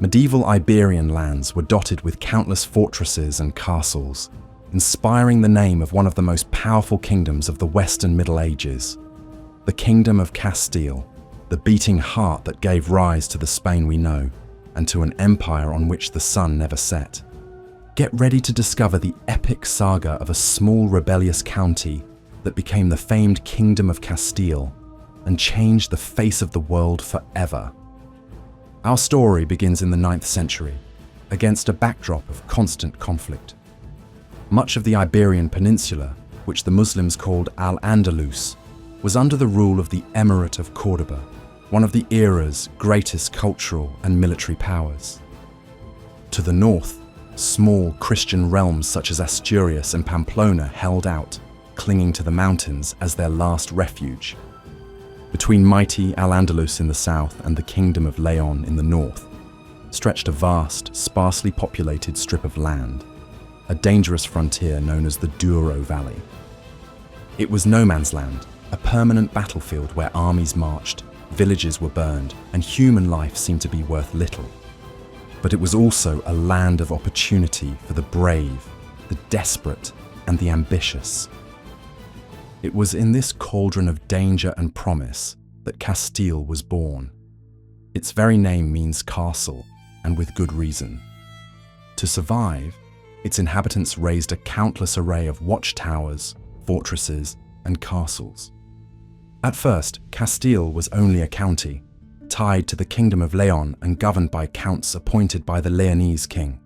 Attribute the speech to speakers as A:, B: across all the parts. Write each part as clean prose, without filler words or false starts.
A: Medieval Iberian lands were dotted with countless fortresses and castles, inspiring the name of one of the most powerful kingdoms of the Western Middle Ages, the Kingdom of Castile, the beating heart that gave rise to the Spain we know, and to an empire on which the sun never set. Get ready to discover the epic saga of a small rebellious county that became the famed Kingdom of Castile and changed the face of the world forever. Our story begins in the 9th century, against a backdrop of constant conflict. Much of the Iberian Peninsula, which the Muslims called Al-Andalus, was under the rule of the Emirate of Córdoba, one of the era's greatest cultural and military powers. To the north, small Christian realms such as Asturias and Pamplona held out, clinging to the mountains as their last refuge. Between mighty Al-Andalus in the south and the Kingdom of Leon in the north, stretched a vast, sparsely populated strip of land, a dangerous frontier known as the Douro Valley. It was no man's land, a permanent battlefield where armies marched, villages were burned, and human life seemed to be worth little. But it was also a land of opportunity for the brave, the desperate, and the ambitious. It was in this cauldron of danger and promise that Castile was born. Its very name means castle, and with good reason. To survive, its inhabitants raised a countless array of watchtowers, fortresses, and castles. At first, Castile was only a county, tied to the Kingdom of Leon and governed by counts appointed by the Leonese king.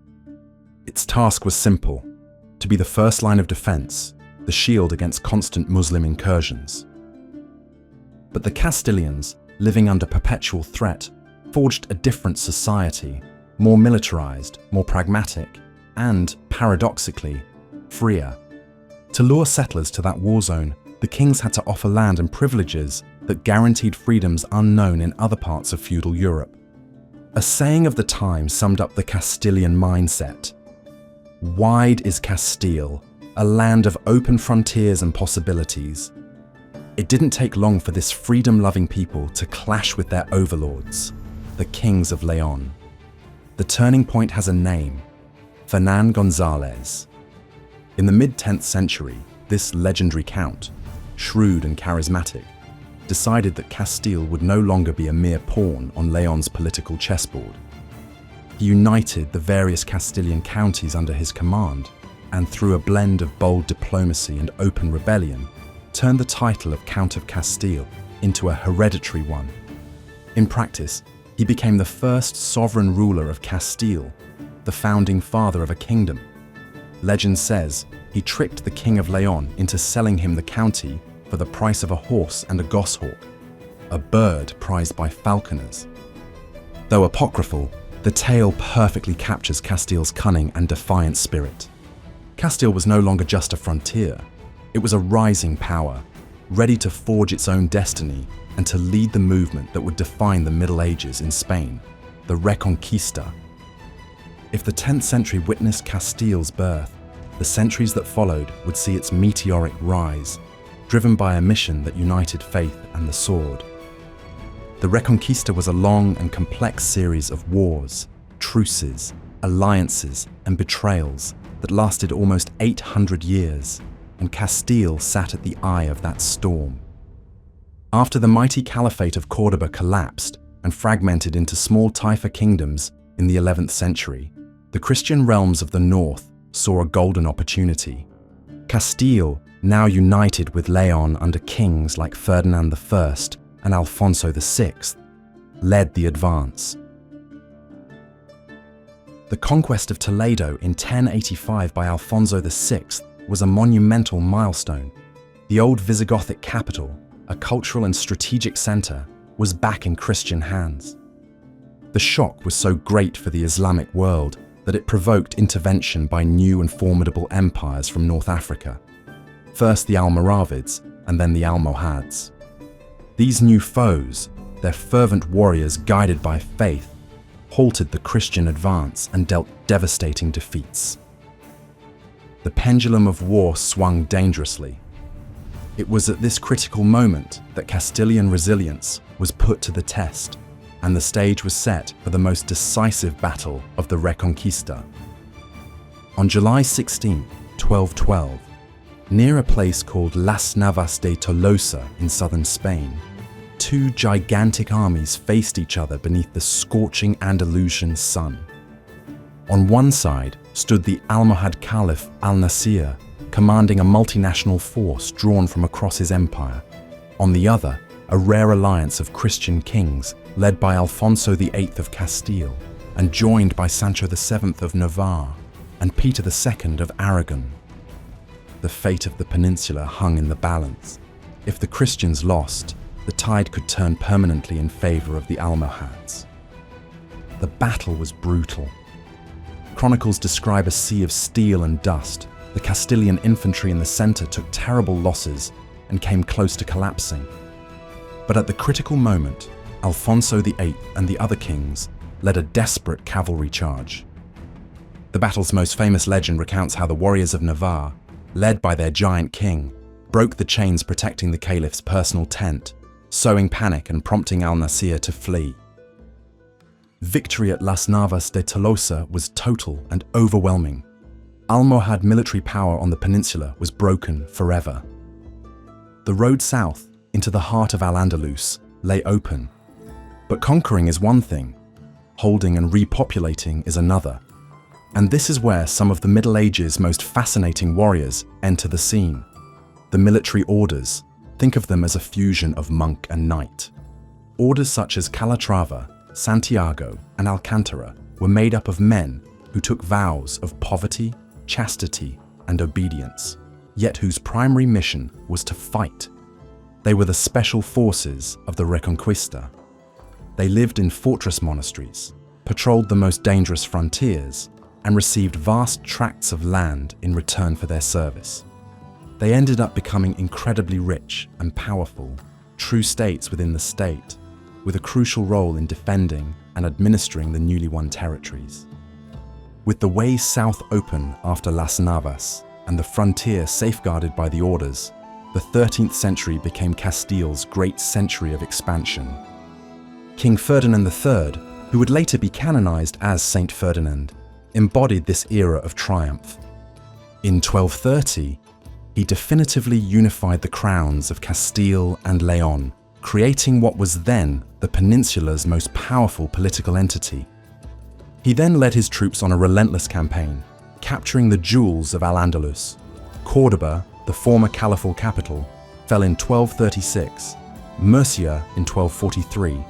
A: Its task was simple: to be the first line of defense, the shield against constant Muslim incursions. But the Castilians, living under perpetual threat, forged a different society, more militarized, more pragmatic, and, paradoxically, freer. To lure settlers to that war zone, the kings had to offer land and privileges that guaranteed freedoms unknown in other parts of feudal Europe. A saying of the time summed up the Castilian mindset: "Wide is Castile, a land of open frontiers and possibilities." It didn't take long for this freedom-loving people to clash with their overlords, the kings of Leon. The turning point has a name: Fernán González. In the mid-10th century, this legendary count, shrewd and charismatic, decided that Castile would no longer be a mere pawn on Leon's political chessboard. He united the various Castilian counties under his command, and through a blend of bold diplomacy and open rebellion, turned the title of Count of Castile into a hereditary one. In practice, he became the first sovereign ruler of Castile, the founding father of a kingdom. Legend says he tricked the King of Leon into selling him the county for the price of a horse and a goshawk, a bird prized by falconers. Though apocryphal, the tale perfectly captures Castile's cunning and defiant spirit. Castile was no longer just a frontier. It was a rising power, ready to forge its own destiny and to lead the movement that would define the Middle Ages in Spain, the Reconquista. If the 10th century witnessed Castile's birth, the centuries that followed would see its meteoric rise, driven by a mission that united faith and the sword. The Reconquista was a long and complex series of wars, truces, alliances, and betrayals that lasted almost 800 years, and Castile sat at the eye of that storm. After the mighty Caliphate of Córdoba collapsed and fragmented into small Taifa kingdoms in the 11th century, the Christian realms of the north saw a golden opportunity. Castile, now united with Leon under kings like Ferdinand I and Alfonso VI, led the advance. The conquest of Toledo in 1085 by Alfonso VI was a monumental milestone. The old Visigothic capital, a cultural and strategic center, was back in Christian hands. The shock was so great for the Islamic world that it provoked intervention by new and formidable empires from North Africa. First the Almoravids, and then the Almohads. These new foes, their fervent warriors guided by faith, halted the Christian advance and dealt devastating defeats. The pendulum of war swung dangerously. It was at this critical moment that Castilian resilience was put to the test. and the stage was set for the most decisive battle of the Reconquista. On July 16, 1212, near a place called Las Navas de Tolosa in southern Spain, two gigantic armies faced each other beneath the scorching Andalusian sun. On one side stood the Almohad Caliph al-Nasir, commanding a multinational force drawn from across his empire. On the other, a rare alliance of Christian kings led by Alfonso VIII of Castile and joined by Sancho VII of Navarre and Peter II of Aragon. The fate of the peninsula hung in the balance. If the Christians lost, the tide could turn permanently in favor of the Almohads. The battle was brutal. Chronicles describe a sea of steel and dust. The Castilian infantry in the center took terrible losses and came close to collapsing. But at the critical moment, Alfonso VIII and the other kings led a desperate cavalry charge. The battle's most famous legend recounts how the warriors of Navarre, led by their giant king, broke the chains protecting the caliph's personal tent, sowing panic and prompting al-Nasir to flee. Victory at Las Navas de Tolosa was total and overwhelming. Almohad military power on the peninsula was broken forever. The road south into the heart of Al-Andalus lay open. But conquering is one thing, holding and repopulating is another. And this is where some of the Middle Ages' most fascinating warriors enter the scene. The military orders. Think of them as a fusion of monk and knight. Orders such as Calatrava, Santiago, and Alcantara were made up of men who took vows of poverty, chastity, and obedience, yet whose primary mission was to fight. They were the special forces of the Reconquista. They lived in fortress monasteries, patrolled the most dangerous frontiers, and received vast tracts of land in return for their service. They ended up becoming incredibly rich and powerful, true states within the state, with a crucial role in defending and administering the newly won territories. With the way south open after Las Navas and the frontier safeguarded by the orders, the 13th century became Castile's great century of expansion. King Ferdinand III, who would later be canonized as Saint Ferdinand, embodied this era of triumph. In 1230, he definitively unified the crowns of Castile and Leon, creating what was then the peninsula's most powerful political entity. He then led his troops on a relentless campaign, capturing the jewels of Al-Andalus. Córdoba, the former caliphal capital, fell in 1236, Murcia in 1243,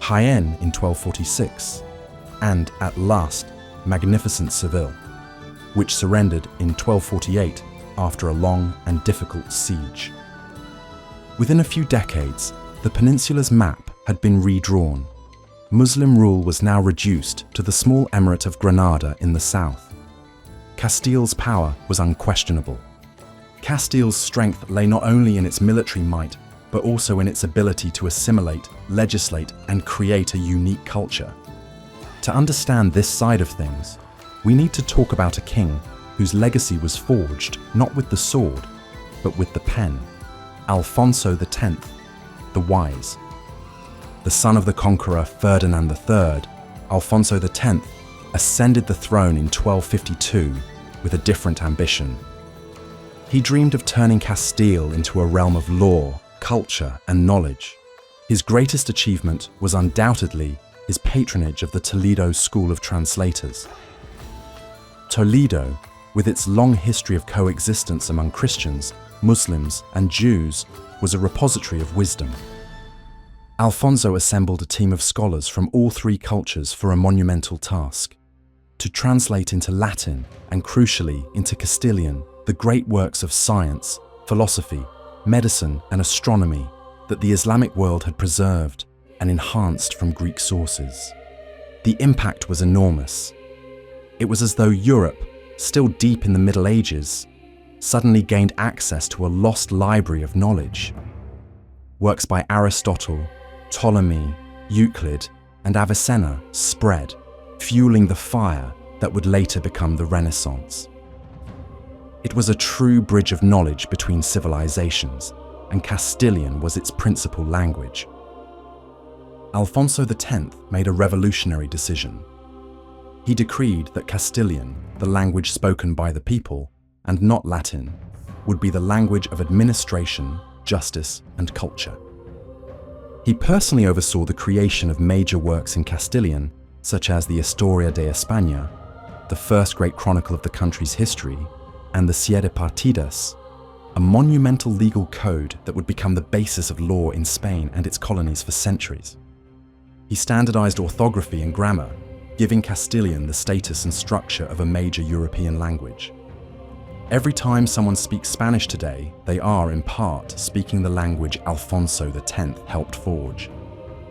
A: Jaén in 1246, and at last, magnificent Seville, which surrendered in 1248 after a long and difficult siege. Within a few decades, the peninsula's map had been redrawn. Muslim rule was now reduced to the small emirate of Granada in the south. Castile's power was unquestionable. Castile's strength lay not only in its military might, but also in its ability to assimilate, legislate, and create a unique culture. To understand this side of things, we need to talk about a king whose legacy was forged not with the sword, but with the pen. Alfonso X, the Wise. The son of the conqueror Ferdinand III, Alfonso X ascended the throne in 1252 with a different ambition. He dreamed of turning Castile into a realm of law, culture, and knowledge. His greatest achievement was undoubtedly his patronage of the Toledo School of Translators. Toledo, with its long history of coexistence among Christians, Muslims, and Jews, was a repository of wisdom. Alfonso assembled a team of scholars from all three cultures for a monumental task: to translate into Latin and, crucially, into Castilian the great works of science, philosophy, medicine, and astronomy that the Islamic world had preserved and enhanced from Greek sources. The impact was enormous. It was as though Europe, still deep in the Middle Ages, suddenly gained access to a lost library of knowledge. Works by Aristotle, Ptolemy, Euclid, and Avicenna spread, fueling the fire that would later become the Renaissance. It was a true bridge of knowledge between civilizations, and Castilian was its principal language. Alfonso X made a revolutionary decision. He decreed that Castilian, the language spoken by the people, and not Latin, would be the language of administration, justice, and culture. He personally oversaw the creation of major works in Castilian, such as the Historia de España, the first great chronicle of the country's history, and the Siete Partidas, a monumental legal code that would become the basis of law in Spain and its colonies for centuries. He standardized orthography and grammar, giving Castilian the status and structure of a major European language. Every time someone speaks Spanish today, they are, in part, speaking the language Alfonso X helped forge.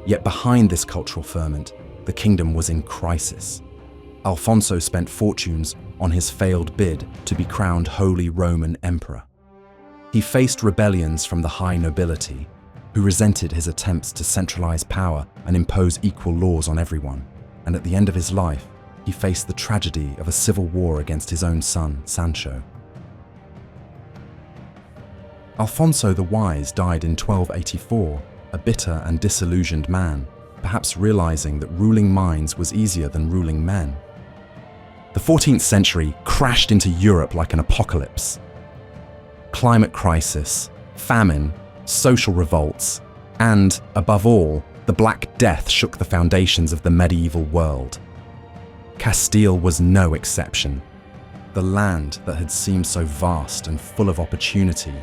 A: Yet behind this cultural ferment, the kingdom was in crisis. Alfonso spent fortunes on his failed bid to be crowned Holy Roman Emperor. He faced rebellions from the high nobility, who resented his attempts to centralize power and impose equal laws on everyone. And at the end of his life, he faced the tragedy of a civil war against his own son, Sancho. Alfonso the Wise died in 1284, a bitter and disillusioned man, perhaps realizing that ruling minds was easier than ruling men. The 14th century crashed into Europe like an apocalypse. Climate crisis, famine, social revolts, and, above all, the Black Death shook the foundations of the medieval world. Castile was no exception. The land that had seemed so vast and full of opportunity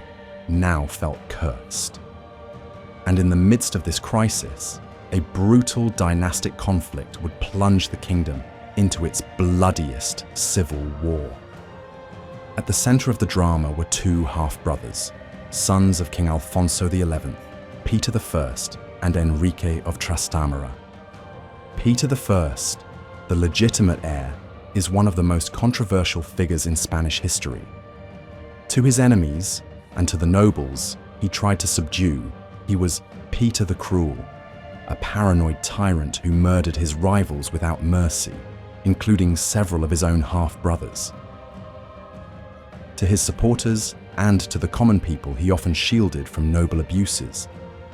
A: now felt cursed. And in the midst of this crisis, a brutal dynastic conflict would plunge the kingdom into its bloodiest civil war. At the center of the drama were two half-brothers, sons of King Alfonso XI, Peter I and Enrique of Trastamara. Peter I, the legitimate heir, is one of the most controversial figures in Spanish history. To his enemies, and to the nobles he tried to subdue, he was Peter the Cruel, a paranoid tyrant who murdered his rivals without mercy, including several of his own half-brothers. To his supporters and to the common people he often shielded from noble abuses,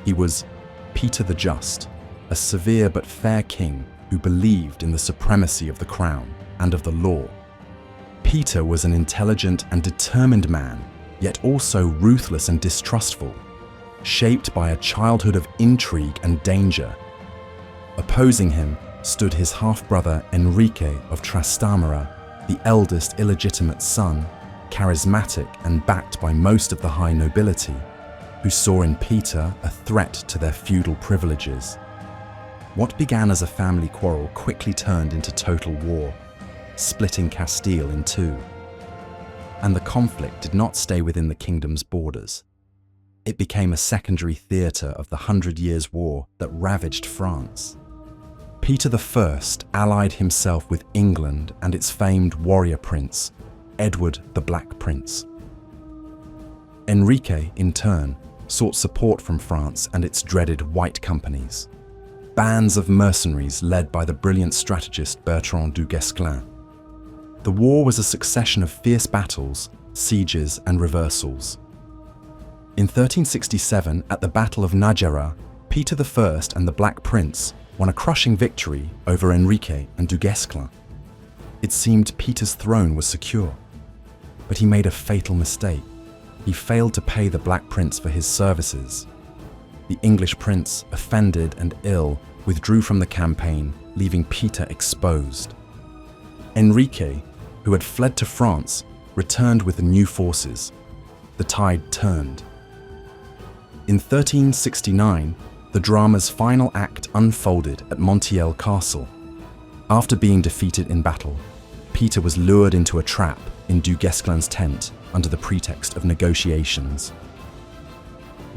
A: he was Peter the Just, a severe but fair king who believed in the supremacy of the crown and of the law. Peter was an intelligent and determined man, yet also ruthless and distrustful, shaped by a childhood of intrigue and danger. Opposing him stood his half-brother Enrique of Trastamara, the eldest illegitimate son, charismatic and backed by most of the high nobility, who saw in Peter a threat to their feudal privileges. What began as a family quarrel quickly turned into total war, splitting Castile in two. And the conflict did not stay within the kingdom's borders. It became a secondary theatre of the 100 Years' War that ravaged France. Peter I allied himself with England and its famed warrior prince, Edward the Black Prince. Enrique, in turn, sought support from France and its dreaded White Companies, bands of mercenaries led by the brilliant strategist Bertrand du Guesclin. The war was a succession of fierce battles, sieges, and reversals. In 1367, at the Battle of Nájera, Peter I and the Black Prince won a crushing victory over Enrique and du Guesclin. It seemed Peter's throne was secure, but he made a fatal mistake. He failed to pay the Black Prince for his services. The English prince, offended and ill, withdrew from the campaign, leaving Peter exposed. Enrique, who had fled to France, returned with the new forces. The tide turned. In 1369, the drama's final act unfolded at Montiel Castle. After being defeated in battle, Peter was lured into a trap in du Guesclin's tent under the pretext of negotiations.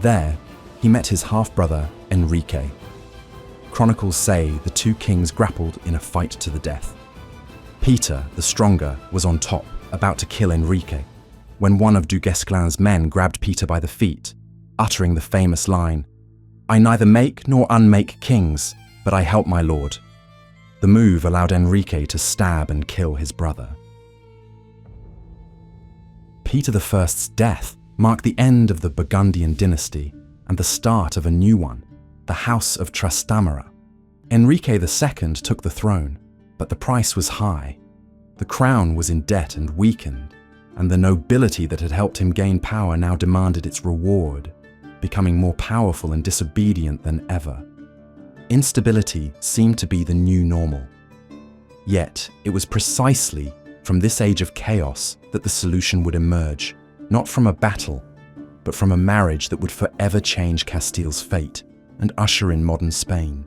A: There, he met his half-brother, Enrique. Chronicles say the two kings grappled in a fight to the death. Peter, the stronger, was on top, about to kill Enrique, when one of du Guesclin's men grabbed Peter by the feet, uttering the famous line, "I neither make nor unmake kings, but I help my lord." The move allowed Enrique to stab and kill his brother. Peter I's death marked the end of the Burgundian dynasty and the start of a new one, the House of Trastamara, Enrique II took the throne, but the price was high. The crown was in debt and weakened, and the nobility that had helped him gain power now demanded its reward, becoming more powerful and disobedient than ever. Instability seemed to be the new normal. Yet, it was precisely from this age of chaos that the solution would emerge, not from a battle, but from a marriage that would forever change Castile's fate and usher in modern Spain.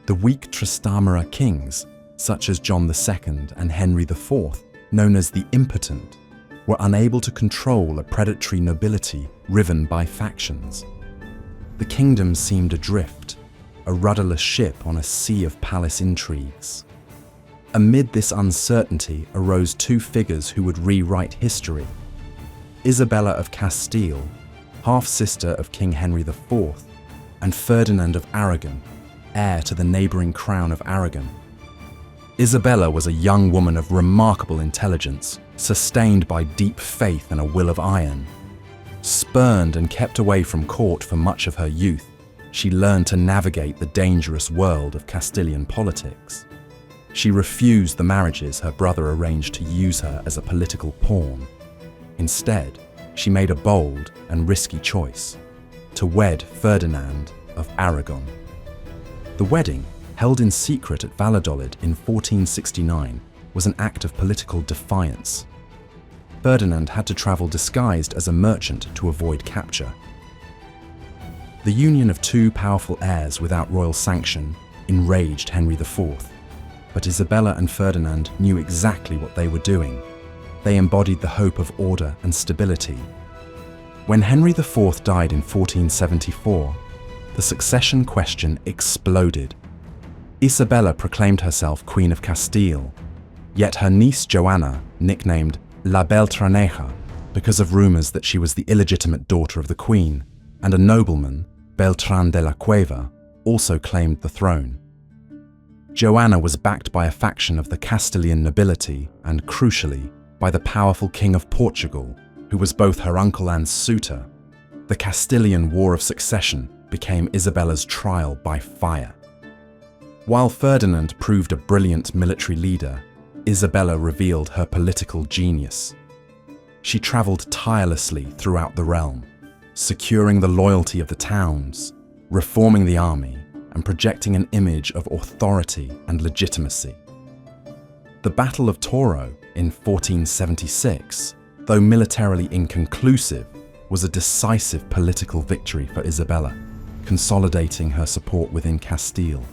A: The weak Trastamara kings, such as John II and Henry IV, known as the impotent, were unable to control a predatory nobility riven by factions. The kingdom seemed adrift, a rudderless ship on a sea of palace intrigues. Amid this uncertainty arose two figures who would rewrite history. Isabella of Castile, half-sister of King Henry IV, and Ferdinand of Aragon, heir to the neighbouring crown of Aragon. Isabella was a young woman of remarkable intelligence, sustained by deep faith and a will of iron. Spurned and kept away from court for much of her youth, she learned to navigate the dangerous world of Castilian politics. She refused the marriages her brother arranged to use her as a political pawn. Instead, she made a bold and risky choice: to wed Ferdinand of Aragon. The wedding, held in secret at Valladolid in 1469, was an act of political defiance. Ferdinand had to travel disguised as a merchant to avoid capture. The union of two powerful heirs without royal sanction enraged Henry IV, but Isabella and Ferdinand knew exactly what they were doing. They embodied the hope of order and stability. When Henry IV died in 1474, the succession question exploded. Isabella proclaimed herself Queen of Castile, yet her niece Joanna, nicknamed La Beltraneja because of rumours that she was the illegitimate daughter of the Queen, and a nobleman, Beltrán de la Cueva, also claimed the throne. Joanna was backed by a faction of the Castilian nobility and, crucially, by the powerful King of Portugal, who was both her uncle and suitor. The Castilian War of Succession became Isabella's trial by fire. While Ferdinand proved a brilliant military leader, Isabella revealed her political genius. She travelled tirelessly throughout the realm, securing the loyalty of the towns, reforming the army, and projecting an image of authority and legitimacy. The Battle of Douro in 1476, though militarily inconclusive, was a decisive political victory for Isabella, consolidating her support within Castile.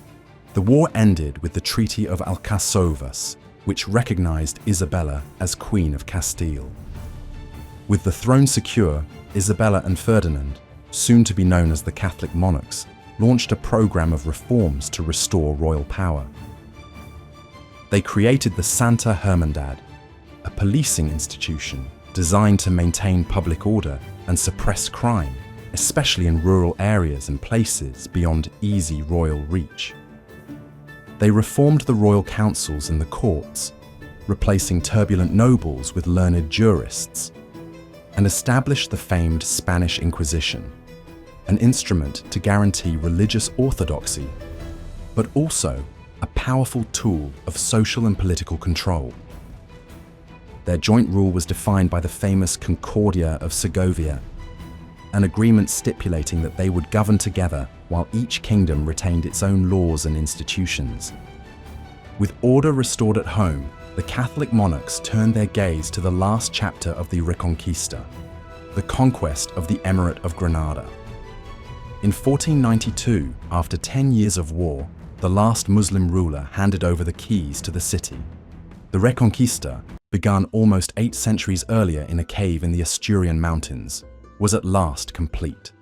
A: The war ended with the Treaty of Alcazovas, which recognized Isabella as Queen of Castile. With the throne secure, Isabella and Ferdinand, soon to be known as the Catholic monarchs, launched a program of reforms to restore royal power. They created the Santa Hermandad, a policing institution designed to maintain public order and suppress crime, especially in rural areas and places beyond easy royal reach. They reformed the royal councils and the courts, replacing turbulent nobles with learned jurists, and established the famed Spanish Inquisition, an instrument to guarantee religious orthodoxy, but also a powerful tool of social and political control. Their joint rule was defined by the famous Concordia of Segovia, an agreement stipulating that they would govern together while each kingdom retained its own laws and institutions. With order restored at home, the Catholic monarchs turned their gaze to the last chapter of the Reconquista, the conquest of the Emirate of Granada. In 1492, after 10 years of war, the last Muslim ruler handed over the keys to the city. The Reconquista, begun almost 8 centuries earlier in a cave in the Asturian mountains, was at last complete.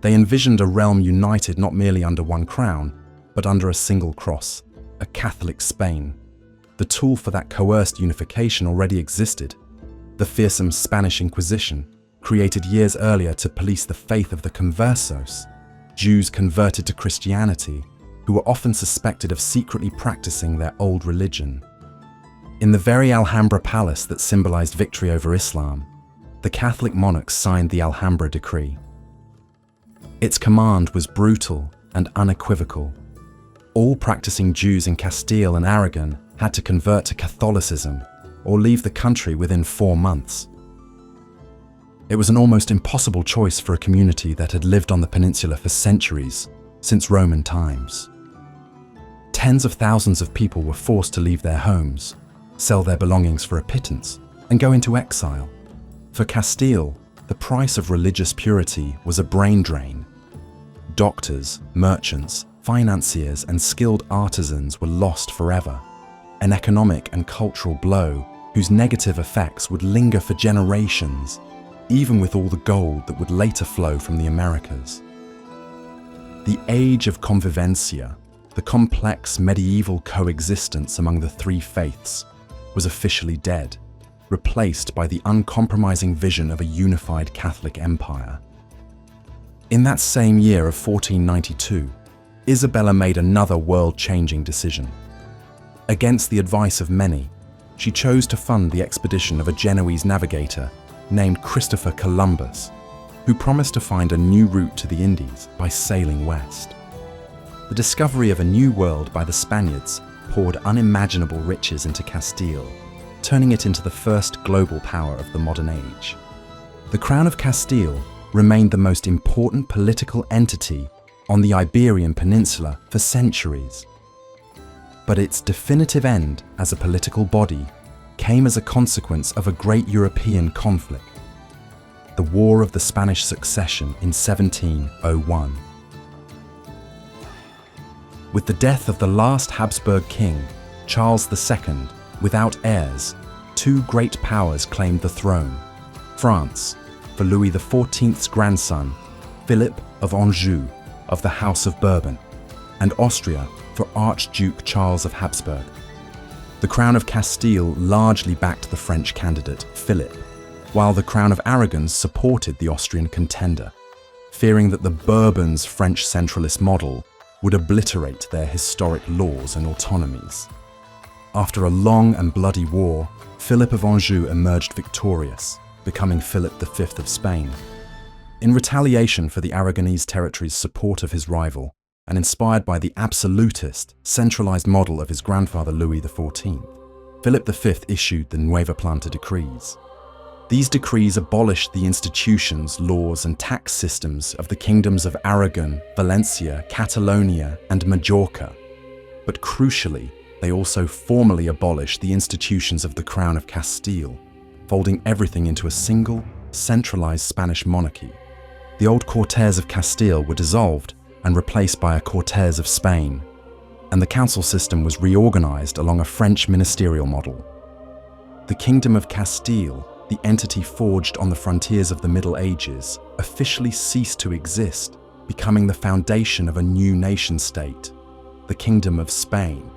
A: They envisioned a realm united not merely under one crown, but under a single cross, a Catholic Spain. The tool for that coerced unification already existed: the fearsome Spanish Inquisition, created years earlier to police the faith of the conversos, Jews converted to Christianity, who were often suspected of secretly practicing their old religion. In the very Alhambra palace that symbolized victory over Islam, the Catholic monarchs signed the Alhambra Decree. Its command was brutal and unequivocal: All practicing Jews in Castile and Aragon had to convert to Catholicism or leave the country within 4 months. It was an almost impossible choice for a community that had lived on the peninsula for centuries, since Roman times. Tens of thousands of people were forced to leave their homes, sell their belongings for a pittance, and go into exile. For Castile, the price of religious purity was a brain drain. Doctors, merchants, financiers, and skilled artisans were lost forever, an economic and cultural blow whose negative effects would linger for generations, even with all the gold that would later flow from the Americas. The age of convivencia, the complex medieval coexistence among the three faiths, was officially dead, replaced by the uncompromising vision of a unified Catholic empire. In that same year of 1492, Isabella made another world-changing decision. Against the advice of many, she chose to fund the expedition of a Genoese navigator named Christopher Columbus, who promised to find a new route to the Indies by sailing west. The discovery of a new world by the Spaniards poured unimaginable riches into Castile, turning it into the first global power of the modern age. The Crown of Castile remained the most important political entity on the Iberian Peninsula for centuries. But its definitive end as a political body came as a consequence of a great European conflict, the War of the Spanish Succession in 1701. With the death of the last Habsburg king, Charles II, without heirs, two great powers claimed the throne: France, for Louis XIV's grandson, Philip of Anjou, of the House of Bourbon, and Austria for Archduke Charles of Habsburg. The Crown of Castile largely backed the French candidate, Philip, while the Crown of Aragon supported the Austrian contender, fearing that the Bourbons' French centralist model would obliterate their historic laws and autonomies. After a long and bloody war, Philip of Anjou emerged victorious, becoming Philip V of Spain. In retaliation for the Aragonese territory's support of his rival, and inspired by the absolutist, centralized model of his grandfather Louis XIV, Philip V issued the Nueva Planta decrees. These decrees abolished the institutions, laws, and tax systems of the kingdoms of Aragon, Valencia, Catalonia, and Majorca. But crucially, they also formally abolished the institutions of the Crown of Castile, folding everything into a single, centralized Spanish monarchy. The old Cortes of Castile were dissolved and replaced by a Cortes of Spain, and the council system was reorganized along a French ministerial model. The Kingdom of Castile, the entity forged on the frontiers of the Middle Ages, officially ceased to exist, becoming the foundation of a new nation-state, the Kingdom of Spain.